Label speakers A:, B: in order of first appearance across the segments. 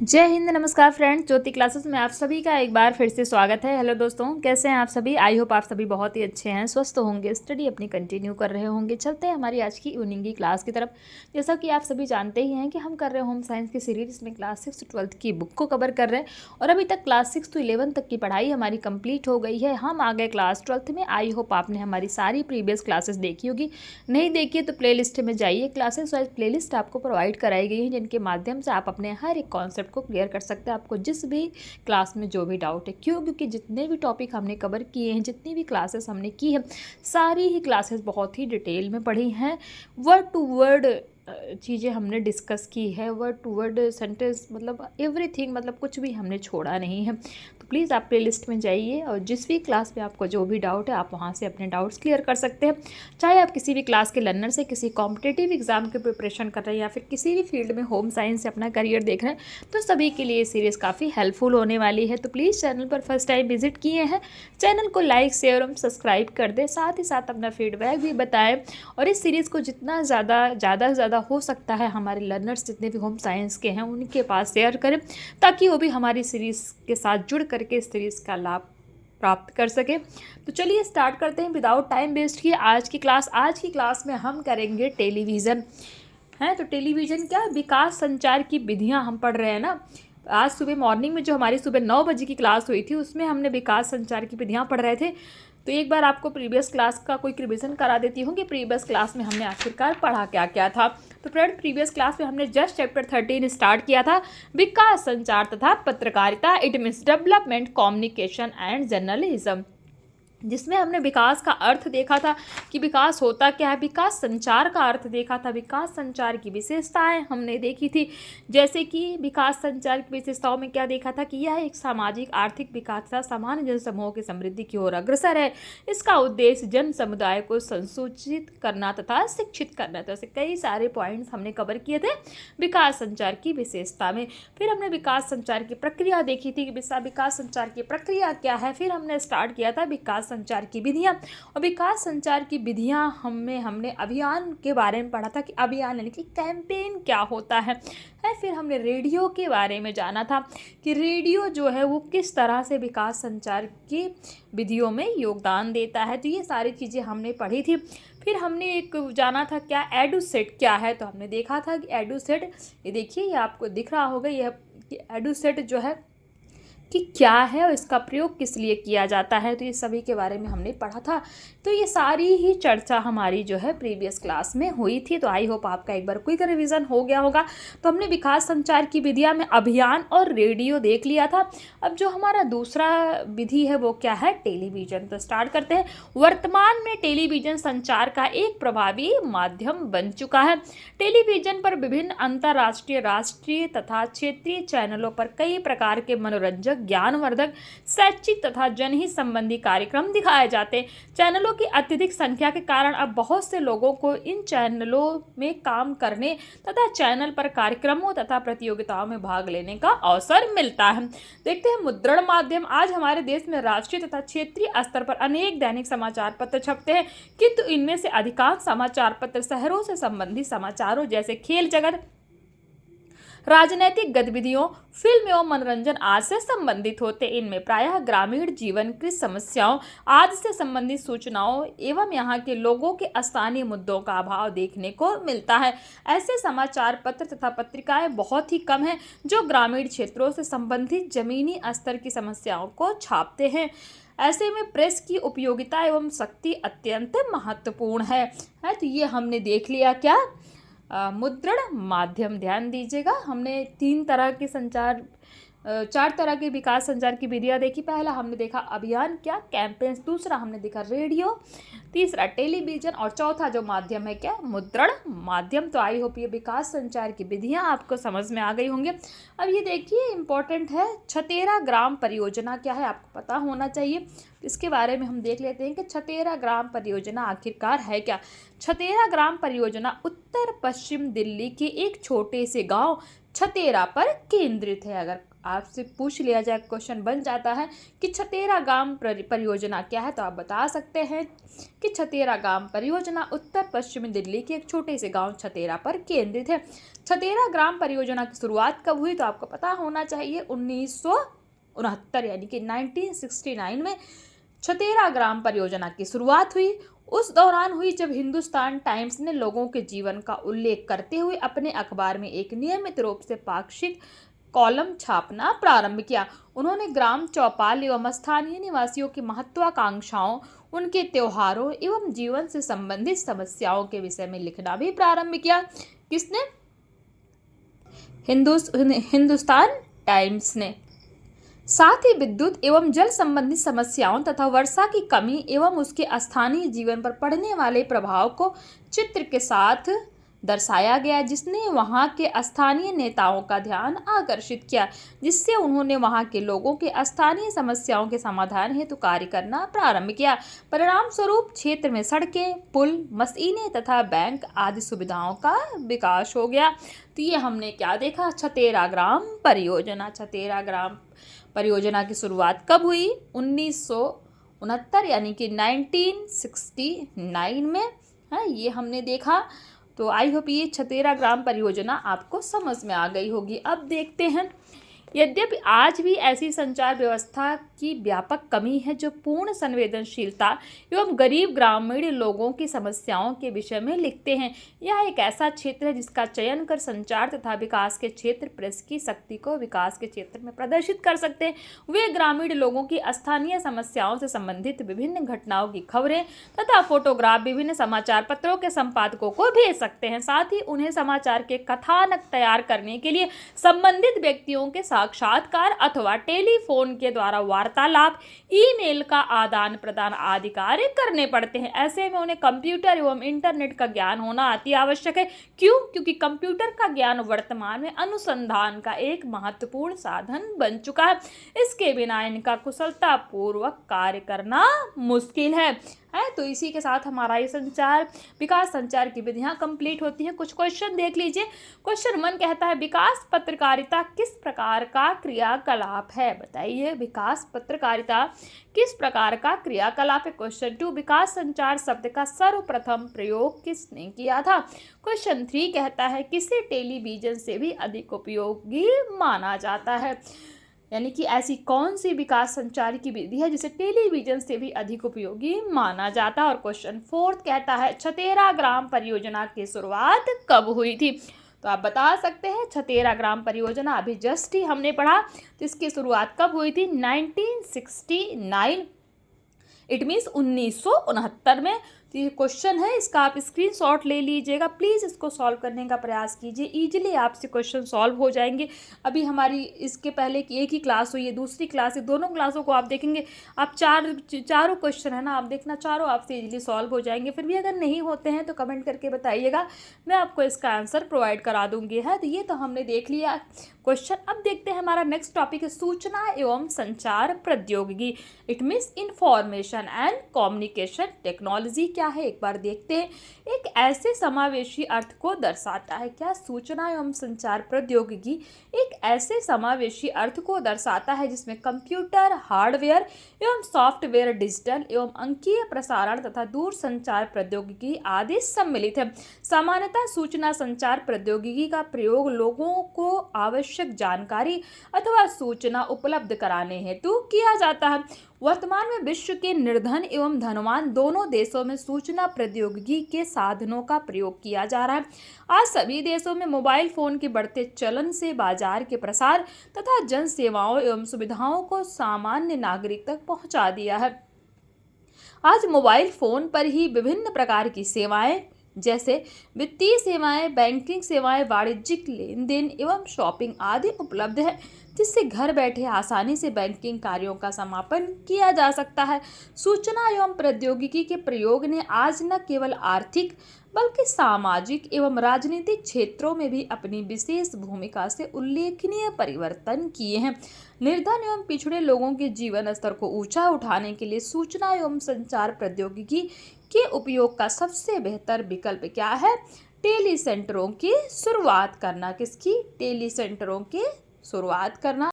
A: जय हिंद, नमस्कार फ्रेंड्स। ज्योति क्लासेस में आप सभी का एक बार फिर से स्वागत है। हेलो दोस्तों, कैसे हैं आप सभी? आई होप आप सभी बहुत ही अच्छे हैं, स्वस्थ होंगे, स्टडी अपनी कंटिन्यू कर रहे होंगे। चलते हैं हमारी आज की इवनिंग की क्लास की तरफ। जैसा कि आप सभी जानते ही हैं कि हम कर रहे हैं होम साइंस की सीरीज में क्लास 6 to 12 की बुक को कवर कर रहे हैं और अभी तक क्लास 6 to 11 तक की पढ़ाई हमारी कंप्लीट हो गई है। हम आ गए क्लास 12th में। आई होप आपने हमारी सारी प्रीवियस क्लासेस देखी होगी। नहीं देखिए तो प्ले लिस्ट में जाइए। क्लासेस वाइज प्ले लिस्ट आपको प्रोवाइड कराई गई है, जिनके माध्यम से आप अपने हर एक कॉन्सेप्ट को क्लियर कर सकते हैं। आपको जिस भी क्लास में जो भी डाउट है, क्योंकि जितने भी टॉपिक हमने कवर किए हैं, जितनी भी क्लासेस हमने की है, सारी ही क्लासेस बहुत ही डिटेल में पढ़ी हैं। वर्ड टू वर्ड चीज़ें हमने डिस्कस की है, वर्ड टू वर्ड सेंटेंस, मतलब एवरीथिंग, मतलब कुछ भी हमने छोड़ा नहीं है। तो प्लीज़ आप प्ले लिस्ट में जाइए और जिस भी क्लास में आपको जो भी डाउट है, आप वहाँ से अपने डाउट्स क्लियर कर सकते हैं। चाहे आप किसी भी क्लास के लर्नर से किसी कॉम्पिटिटिव एग्जाम की प्रिपरेशन कर रहे हैं या फिर किसी भी फील्ड में होम साइंस से अपना करियर देख रहे हैं, तो सभी के लिए ये सीरीज़ काफ़ी हेल्पफुल होने वाली है। तो प्लीज़ चैनल पर फर्स्ट टाइम विजिट किए हैं, चैनल को लाइक शेयर और सब्सक्राइब कर दें। साथ ही साथ अपना फीडबैक भी बताएं और इस सीरीज़ को जितना ज़्यादा हो सकता है हमारे लर्नर्स जितने भी होम साइंस के हैं उनके पास शेयर करें, ताकि वो भी हमारी सीरीज़ के साथ जुड़ करके इस सीरीज़ का लाभ प्राप्त कर सके। तो चलिए स्टार्ट करते हैं विदाउट टाइम वेस्ट किए आज की क्लास में हम करेंगे टेलीविज़न है। तो टेलीविज़न क्या, विकास संचार की विधियां हम पढ़ रहे हैं ना। आज सुबह मॉर्निंग में जो हमारी सुबह 9 बजे की क्लास हुई थी, उसमें हमने विकास संचार की विधियां पढ़ रहे थे। तो एक बार आपको प्रीवियस क्लास का कोई रिविजन करा देती हूँ कि प्रीवियस क्लास में हमने आखिरकार पढ़ा क्या क्या था। तो फ्रेंड, प्रीवियस क्लास में हमने जस्ट चैप्टर 13 स्टार्ट किया था, विकास संचार तथा पत्रकारिता। It means development, communication and journalism, जिसमें हमने विकास का अर्थ देखा था कि विकास होता क्या है, विकास संचार का अर्थ देखा था, विकास संचार की विशेषताएं हमने देखी थी। जैसे कि विकास संचार की विशेषताओं में क्या देखा था कि यह एक सामाजिक आर्थिक विकास तथा सामान्य जन समूह की समृद्धि की ओर अग्रसर है। इसका उद्देश्य जन समुदाय को संसूचित करना तथा शिक्षित करना। तो ऐसे कई सारे पॉइंट्स हमने कवर किए थे विकास संचार की विशेषता में। फिर हमने विकास संचार की प्रक्रिया देखी थी कि विकास संचार की प्रक्रिया क्या है। फिर हमने स्टार्ट किया था विकास संचार की विधियां, और विकास संचार की विधियां हमने अभियान के बारे में पढ़ा था कि अभियान यानी कि कैंपेन क्या होता है। फिर हमने रेडियो के बारे में जाना था कि रेडियो जो है वो किस तरह से विकास संचार की विधियों में योगदान देता है। तो ये सारी चीज़ें हमने पढ़ी थी। फिर हमने एक जाना था क्या, एडुसेट क्या है। तो हमने देखा था कि एडुसेट, ये देखिए, ये आपको दिख रहा होगा, यह एडुसेट जो है कि क्या है और इसका प्रयोग किस लिए किया जाता है। तो ये सभी के बारे में हमने पढ़ा था। तो ये सारी ही चर्चा हमारी जो है प्रीवियस क्लास में हुई थी। तो आई होप आपका एक बार क्विक रिवीजन हो गया होगा। तो हमने विकास संचार की विधियां में अभियान और रेडियो देख लिया था। अब जो हमारा दूसरा विधि है वो क्या है, टेलीविज़न। तो स्टार्ट करते हैं। वर्तमान में टेलीविज़न संचार का एक प्रभावी माध्यम बन चुका है। टेलीविज़न पर विभिन्न अंतर्राष्ट्रीय, राष्ट्रीय तथा क्षेत्रीय चैनलों पर कई प्रकार के मनोरंजक, ज्ञानवर्धक, शैक्षिक तथा जनहित संबंधी कार्यक्रम दिखाए जाते हैं। चैनलों की अत्यधिक संख्या के कारण अब बहुत से लोगों को इन चैनलों में काम करने तथा चैनल पर कार्यक्रमों तथा प्रतियोगिताओं में भाग लेने का अवसर मिलता है। देखते हैं मुद्रण माध्यम। आज हमारे देश में राष्ट्रीय तथा क्षेत्रीय स्तर पर अनेक दैनिक समाचार पत्र छपते हैं, किंतु इनमें से अधिकांश समाचार पत्र शहरों से संबंधित समाचारों जैसे खेल जगत, राजनैतिक गतिविधियों, फिल्म एवं मनोरंजन आदि से संबंधित होते। इनमें प्रायः ग्रामीण जीवन, कृषि समस्याओं आदि से संबंधित सूचनाओं एवं यहाँ के लोगों के स्थानीय मुद्दों का अभाव देखने को मिलता है। ऐसे समाचार पत्र तथा पत्रिकाएं बहुत ही कम हैं जो ग्रामीण क्षेत्रों से संबंधित जमीनी स्तर की समस्याओं को छापते हैं। ऐसे में प्रेस की उपयोगिता एवं शक्ति अत्यंत महत्वपूर्ण है। तो ये हमने देख लिया क्या, मुद्रण माध्यम। ध्यान दीजिएगा, हमने 3 तरह के संचार, 4 तरह के विकास संचार की विधियां देखी। पहला हमने देखा अभियान क्या, कैंपेन्स। दूसरा हमने देखा रेडियो, तीसरा टेलीविज़न, और चौथा जो माध्यम है क्या, मुद्रण माध्यम। तो आई होप ये विकास संचार की विधियां आपको समझ में आ गई होंगे। अब ये देखिए, इम्पोर्टेंट है, छतेरा ग्राम परियोजना क्या है, आपको पता होना चाहिए। इसके बारे में हम देख लेते हैं कि छतेरा ग्राम परियोजना आखिरकार है क्या। छतेरा ग्राम परियोजना उत्तर पश्चिम दिल्ली के एक छोटे से गांव छतेरा पर केंद्रित है। अगर आपसे पूछ लिया जाए, क्वेश्चन बन जाता है कि छतेरा गांव परियोजना क्या है, तो आप बता सकते हैं कि छतेरा गांव परियोजना उत्तर पश्चिमी दिल्ली के एक छोटे से गांव छतेरा पर केंद्रित है। छतेरा ग्राम परियोजना की शुरुआत कब हुई, तो आपको पता होना चाहिए 1969 यानी कि 1969 में छतेरा ग्राम परियोजना की शुरुआत हुई। उस दौरान हुई जब हिंदुस्तान टाइम्स ने लोगों के जीवन का उल्लेख करते हुए अपने अखबार में एक नियमित रूप से पाक्षिक कॉलम छापना प्रारंभ किया। उन्होंने ग्राम चौपाल एवं स्थानीय निवासियों की महत्वाकांक्षाओं, उनके त्योहारों एवं जीवन से संबंधित समस्याओं के विषय में लिखना भी प्रारंभ किया। किसने? हिंदुस्तान टाइम्स ने। साथ ही विद्युत एवं जल संबंधी समस्याओं तथा वर्षा की कमी एवं उसके स्थानीय जीवन पर पड़ने वाले प्रभाव को चित्र के साथ दर्शाया गया, जिसने वहां के स्थानीय नेताओं का ध्यान आकर्षित किया, जिससे उन्होंने वहां के लोगों के स्थानीय समस्याओं के समाधान हेतु कार्य करना प्रारंभ किया। परिणाम स्वरूप क्षेत्र में सड़कें, पुल, मशीनें तथा बैंक आदि सुविधाओं का विकास हो गया। तो ये हमने क्या देखा? छतेरा ग्राम परियोजना। छतेरा ग्राम परियोजना की शुरुआत कब हुई? 1969 यानी कि 1969 में है, ये हमने देखा। तो आई होप ये छतेरा ग्राम परियोजना आपको समझ में आ गई होगी। अब देखते हैं, यद्यपि आज भी ऐसी संचार व्यवस्था की व्यापक कमी है जो पूर्ण संवेदनशीलता एवं गरीब ग्रामीण लोगों की समस्याओं के विषय में लिखते हैं। यह एक ऐसा क्षेत्र है जिसका चयन कर संचार तथा विकास के क्षेत्र प्रेस की शक्ति को विकास के क्षेत्र में प्रदर्शित कर सकते हैं। वे ग्रामीण लोगों की स्थानीय समस्याओं से संबंधित विभिन्न घटनाओं की खबरें तथा फोटोग्राफ विभिन्न समाचार पत्रों के संपादकों को भेज सकते हैं। साथ ही उन्हें समाचार के कथानक तैयार करने के लिए संबंधित व्यक्तियों के साक्षात्कार अथवा टेलीफोन के द्वारा वार्तालाप, ईमेल का आदान प्रदान आदि कार्य करने पड़ते हैं। ऐसे में उन्हें कंप्यूटर एवं इंटरनेट का ज्ञान होना अति आवश्यक है। क्यों? क्योंकि कंप्यूटर का ज्ञान वर्तमान में अनुसंधान का एक महत्वपूर्ण साधन बन चुका है। इसके बिना इनका कुशलतापूर्वक कार्य करना मुश्किल है। तो इसी के साथ हमारा ये विकास संचार की विधियां कंप्लीट होती हैं। कुछ क्वेश्चन देख लीजिए। क्वेश्चन 1 कहता है विकास पत्रकारिता किस प्रकार का क्रियाकलाप है? बताइए, विकास पत्रकारिता किस प्रकार का क्रियाकलाप है? क्वेश्चन 2 विकास संचार शब्द का सर्वप्रथम प्रयोग किसने किया था? क्वेश्चन 3 कहता है किसे टेलीविजन से भी अधिक उपयोगी माना जाता है? यानी कि ऐसी कौन सी विकास संचार की विधि है जिसे टेलीविजन से भी अधिक उपयोगी माना जाता है? और क्वेश्चन 4 कहता है छतेरा ग्राम परियोजना की शुरुआत कब हुई थी? तो आप बता सकते हैं छतेरा ग्राम परियोजना अभी जस्ट ही हमने पढ़ा, तो इसकी शुरुआत कब हुई थी? 1969, इट मीन्स 1969 में। तो ये क्वेश्चन है, इसका आप स्क्रीनशॉट ले लीजिएगा। प्लीज़ इसको सॉल्व करने का प्रयास कीजिए, इजीली आपसे क्वेश्चन सॉल्व हो जाएंगे। अभी हमारी इसके पहले की एक ही क्लास हुई है, दूसरी क्लास है, दोनों क्लासों को आप देखेंगे, आप चारों क्वेश्चन है ना, आप देखना चारों आपसे इजीली सॉल्व हो जाएंगे। फिर भी अगर नहीं होते हैं तो कमेंट करके बताइएगा, मैं आपको इसका आंसर प्रोवाइड करा दूंगी। है तो ये तो हमने देख लिया क्वेश्चन। अब देखते हैं हमारा नेक्स्ट टॉपिक है सूचना एवं संचार प्रौद्योगिकी, it means information and communication technology क्या है, एक बार देखते हैं। एक ऐसे समावेशी अर्थ को दर्शाता है। क्या? सूचना एवं संचार प्रौद्योगिकी एक ऐसे समावेशी अर्थ को दर्शाता है जिसमें कंप्यूटर, हार्डवेयर एवं सॉफ्टवेयर, डिजिटल एवं अंकीय प्रसारण तथा दूर संचार प्रौद्योगिकी आदि सम्मिलित है। सामान्यतः सूचना संचार प्रौद्योगिकी का प्रयोग लोगों को आवश्यक जानकारी अथवा सूचना उपलब्ध कराने हेतु किया जाता है। वर्तमान में विश्व के निर्धन एवं धनवान दोनों देशों में सूचना प्रौद्योगिकी के साधनों का प्रयोग किया जा रहा है। आज सभी देशों में मोबाइल फोन के बढ़ते चलन से बाजार के प्रसार तथा जन सेवाओं एवं सुविधाओं को सामान्य नागरिक तक पहुंचा दिया है। आज मोबाइल फोन पर ही विभिन्न प्रकार की सेवाएं जैसे वित्तीय सेवाएं, बैंकिंग सेवाएं, वाणिज्यिक लेन देन एवं शॉपिंग आदि उपलब्ध है, जिससे घर बैठे आसानी से बैंकिंग कार्यों का समापन किया जा सकता है। सूचना एवं प्रौद्योगिकी के प्रयोग ने आज न केवल आर्थिक बल्कि सामाजिक एवं राजनीतिक क्षेत्रों में भी अपनी विशेष भूमिका से उल्लेखनीय परिवर्तन किए हैं। निर्धन एवं पिछड़े लोगों के जीवन स्तर को ऊंचा उठाने के लिए सूचना एवं संचार प्रौद्योगिकी के उपयोग का सबसे बेहतर विकल्प क्या है? टेली सेंटरों की शुरुआत करना। किसकी? टेली सेंटरों की शुरुआत करना।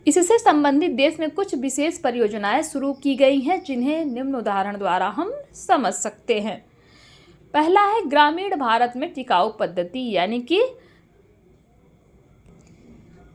A: इससे संबंधित देश में कुछ विशेष परियोजनाएं शुरू की गई हैं, जिन्हें निम्न उदाहरण द्वारा हम समझ सकते हैं। पहला है ग्रामीण भारत में टिकाऊ पद्धति, यानी कि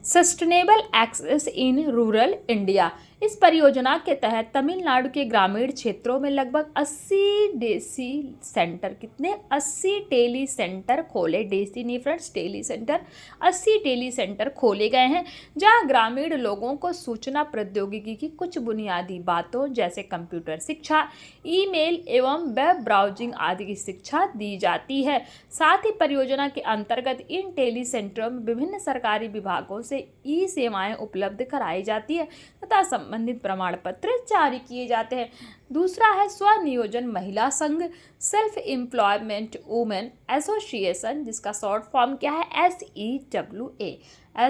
A: sustainable access in rural India. इस परियोजना के तहत तमिलनाडु के ग्रामीण क्षेत्रों में लगभग 80 डेसी सेंटर, कितने? 80 टेली सेंटर खोले। डेसी नहीं friends, tele center. 80 tele center खोले गए हैं, जहां ग्रामीण लोगों को सूचना प्रौद्योगिकी की कुछ बुनियादी बातों जैसे कंप्यूटर शिक्षा, ईमेल एवं वेब ब्राउजिंग आदि की शिक्षा दी जाती है। साथ ही परियोजना के अंतर्गत इन टेली सेंटरों में विभिन्न सरकारी विभागों से ई सेवाएं उपलब्ध कराई जाती है तथा संबंधित प्रमाण पत्र जारी किए जाते हैं। दूसरा है स्वनियोजन महिला संघ, सेल्फ एम्प्लॉयमेंट वुमेन एसोसिएशन, जिसका शॉर्ट फॉर्म क्या है? SEWA।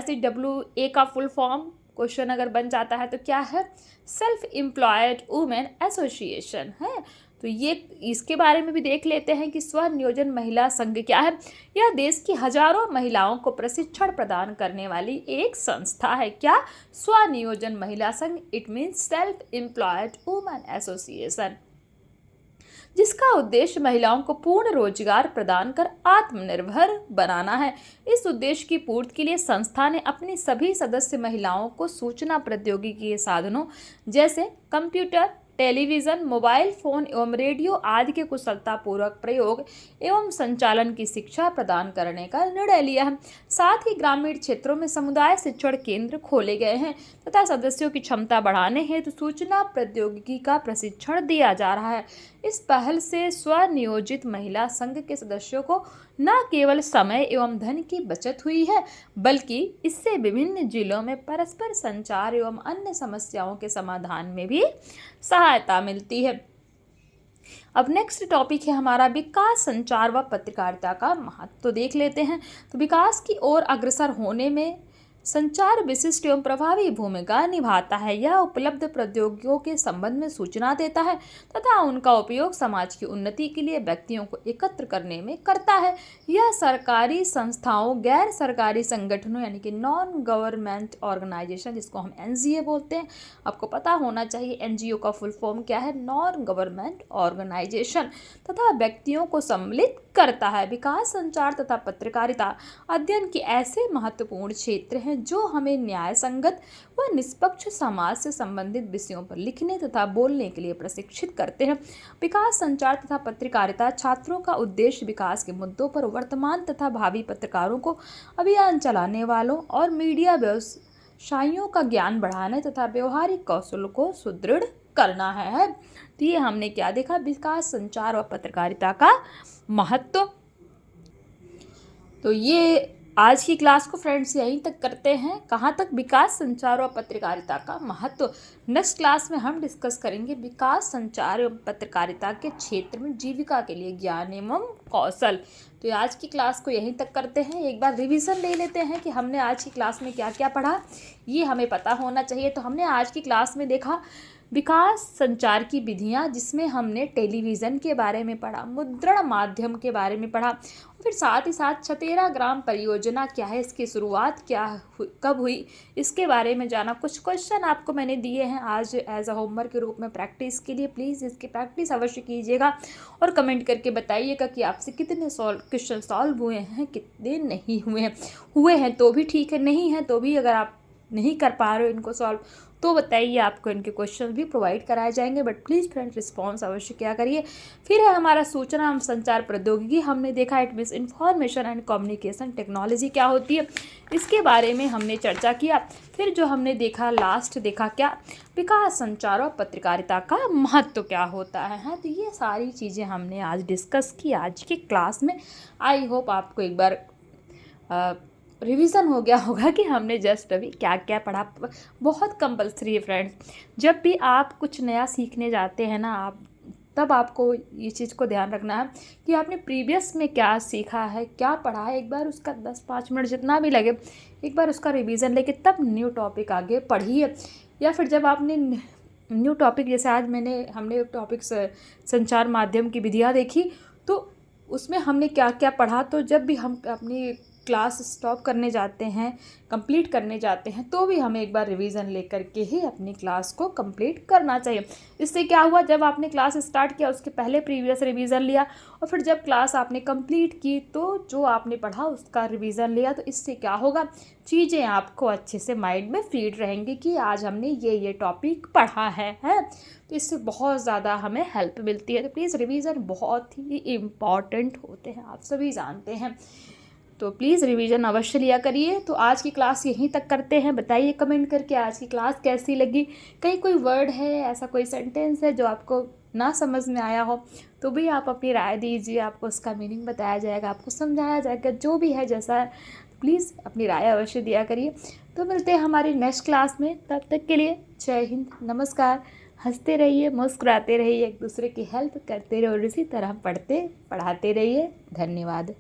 A: SEWA का फुल फॉर्म क्वेश्चन अगर बन जाता है तो क्या है? सेल्फ एम्प्लॉयड वुमेन एसोसिएशन है। तो ये इसके बारे में भी देख लेते हैं कि स्वनियोजन महिला संघ क्या है। यह देश की हजारों महिलाओं को प्रशिक्षण प्रदान करने वाली एक संस्था है। क्या? स्वनियोजन महिला संघ, it means self employed women association, जिसका उद्देश्य महिलाओं को पूर्ण रोजगार प्रदान कर आत्मनिर्भर बनाना है। इस उद्देश्य की पूर्ति के लिए संस्था ने अपनी सभी सदस्य महिलाओं को सूचना प्रौद्योगिकी के साधनों जैसे कंप्यूटर, टेलीविज़न, मोबाइल फोन एवं रेडियो आदि के कुशलतापूर्वक प्रयोग एवं संचालन की शिक्षा प्रदान करने का निर्णय लिया है। साथ ही ग्रामीण क्षेत्रों में समुदाय शिक्षण केंद्र खोले गए हैं तथा सदस्यों की क्षमता बढ़ाने हेतु सूचना प्रौद्योगिकी का प्रशिक्षण दिया जा रहा है। इस पहल से स्वनियोजित महिला संघ के सदस्यों को न केवल समय एवं धन की बचत हुई है, बल्कि इससे विभिन्न जिलों में परस्पर संचार एवं अन्य समस्याओं के समाधान में भी सहायता मिलती है। अब नेक्स्ट टॉपिक है हमारा विकास, संचार व पत्रकारिता का महत्व। तो देख लेते हैं। तो विकास की ओर अग्रसर होने में संचार विशिष्ट एवं प्रभावी भूमिका निभाता है। यह उपलब्ध प्रौद्योगिकियों के संबंध में सूचना देता है तथा उनका उपयोग समाज की उन्नति के लिए व्यक्तियों को एकत्र करने में करता है। यह सरकारी संस्थाओं, गैर सरकारी संगठनों यानी कि नॉन गवर्नमेंट ऑर्गेनाइजेशन, जिसको हम NGO बोलते हैं, आपको पता होना चाहिए NGO का फुल फॉर्म क्या है? नॉन गवर्नमेंट ऑर्गेनाइजेशन, तथा व्यक्तियों को सम्मिलित करता है। विकास, संचार तथा पत्रकारिता अध्ययन के ऐसे महत्वपूर्ण क्षेत्र हैं जो हमें न्याय संगत व निष्पक्ष समाज से संबंधित विषयों पर लिखने तथा बोलने के लिए प्रशिक्षित करते हैं। विकास, संचार तथा पत्रकारिता छात्रों का उद्देश्य विकास के मुद्दों पर वर्तमान तथा भावी पत्रकारों को, अभियान चलाने वालों और मीडिया व्यवसायियों का ज्ञान बढ़ाने तथा व्यवहारिक कौशल को सुदृढ़ करना है। तो ये हमने क्या देखा? विकास, संचार और पत्रकारिता का महत्व। तो ये आज की क्लास को फ्रेंड्स यहीं तक करते हैं। कहाँ तक? विकास, संचार और पत्रकारिता का महत्व। नेक्स्ट क्लास में हम डिस्कस करेंगे विकास, संचार एवं पत्रकारिता के क्षेत्र में जीविका के लिए ज्ञान एवं कौशल। तो आज की क्लास को यहीं तक करते हैं। एक बार रिवीजन ले लेते हैं कि हमने आज की क्लास में क्या क्या पढ़ा, ये हमें पता होना चाहिए। तो हमने आज की क्लास में देखा विकास संचार की विधियाँ, जिसमें हमने टेलीविज़न के बारे में पढ़ा, मुद्रण माध्यम के बारे में पढ़ा, फिर साथ ही साथ छतेरा ग्राम परियोजना क्या है, इसकी शुरुआत कब हुई, इसके बारे में जाना। कुछ क्वेश्चन आपको मैंने दिए हैं आज एज अ होमवर्क के रूप में प्रैक्टिस के लिए। प्लीज़ इसकी प्रैक्टिस अवश्य कीजिएगा और कमेंट करके बताइएगा कि आपसे कितने क्वेश्चन सॉल्व हुए हैं, कितने नहीं हुए हैं तो भी ठीक है, नहीं है तो भी अगर आप नहीं कर पा रहे हो इनको सॉल्व तो बताइए, आपको इनके क्वेश्चन भी प्रोवाइड कराए जाएंगे। बट प्लीज़ फ्रेंड रिस्पॉन्स अवश्य क्या करिए। फिर है हमारा सूचना एवं संचार प्रौद्योगिकी। हमने देखा it means information and communication technology क्या होती है, इसके बारे में हमने चर्चा किया। फिर जो हमने देखा लास्ट देखा क्या, विकास, संचार और पत्रकारिता का महत्व क्या होता है। तो ये सारी चीज़ें हमने आज डिस्कस की आज की क्लास में। आई होप आपको एक बार रिवीजन हो गया होगा कि हमने जस्ट अभी क्या क्या पढ़ा। बहुत कंपलसरी है फ्रेंड्स, जब भी आप कुछ नया सीखने जाते हैं ना, आप तब आपको ये चीज़ को ध्यान रखना है कि आपने प्रीवियस में क्या सीखा है, क्या पढ़ा है। एक बार उसका 10-5 मिनट जितना भी लगे, एक बार उसका रिवीजन लेके तब न्यू टॉपिक आगे पढ़िए। या फिर जब आपने न्यू टॉपिक, जैसे आज हमने टॉपिक संचार माध्यम की विधियाँ देखी, तो उसमें हमने क्या क्या पढ़ा। तो जब भी हम अपनी क्लास स्टॉप करने जाते हैं, कंप्लीट करने जाते हैं, तो भी हमें एक बार रिवीजन लेकर के ही अपनी क्लास को कंप्लीट करना चाहिए। इससे क्या हुआ, जब आपने क्लास स्टार्ट किया उसके पहले प्रीवियस रिवीजन लिया और फिर जब क्लास आपने कंप्लीट की तो जो आपने पढ़ा उसका रिवीजन लिया, तो इससे क्या होगा, चीज़ें आपको अच्छे से माइंड में फीड रहेंगी कि आज हमने ये टॉपिक पढ़ा है। तो इससे बहुत ज़्यादा हमें हेल्प मिलती है। तो प्लीज़ रिवीजन बहुत ही इम्पॉर्टेंट होते हैं, आप सभी जानते हैं। तो प्लीज़ रिवीजन अवश्य लिया करिए। तो आज की क्लास यहीं तक करते हैं। बताइए कमेंट करके आज की क्लास कैसी लगी। कहीं कोई वर्ड है, ऐसा कोई सेंटेंस है जो आपको ना समझ में आया हो तो भी आप अपनी राय दीजिए, आपको उसका मीनिंग बताया जाएगा, आपको समझाया जाएगा, जो भी है जैसा प्लीज़ अपनी राय अवश्य दिया करिए। तो मिलते हैं हमारी नेक्स्ट क्लास में, तब तक के लिए जय हिंद, नमस्कार। हंसते रहिए, मुस्कुराते रहिए, एक दूसरे की हेल्प करते रहिए और इसी तरह पढ़ते पढ़ाते रहिए। धन्यवाद।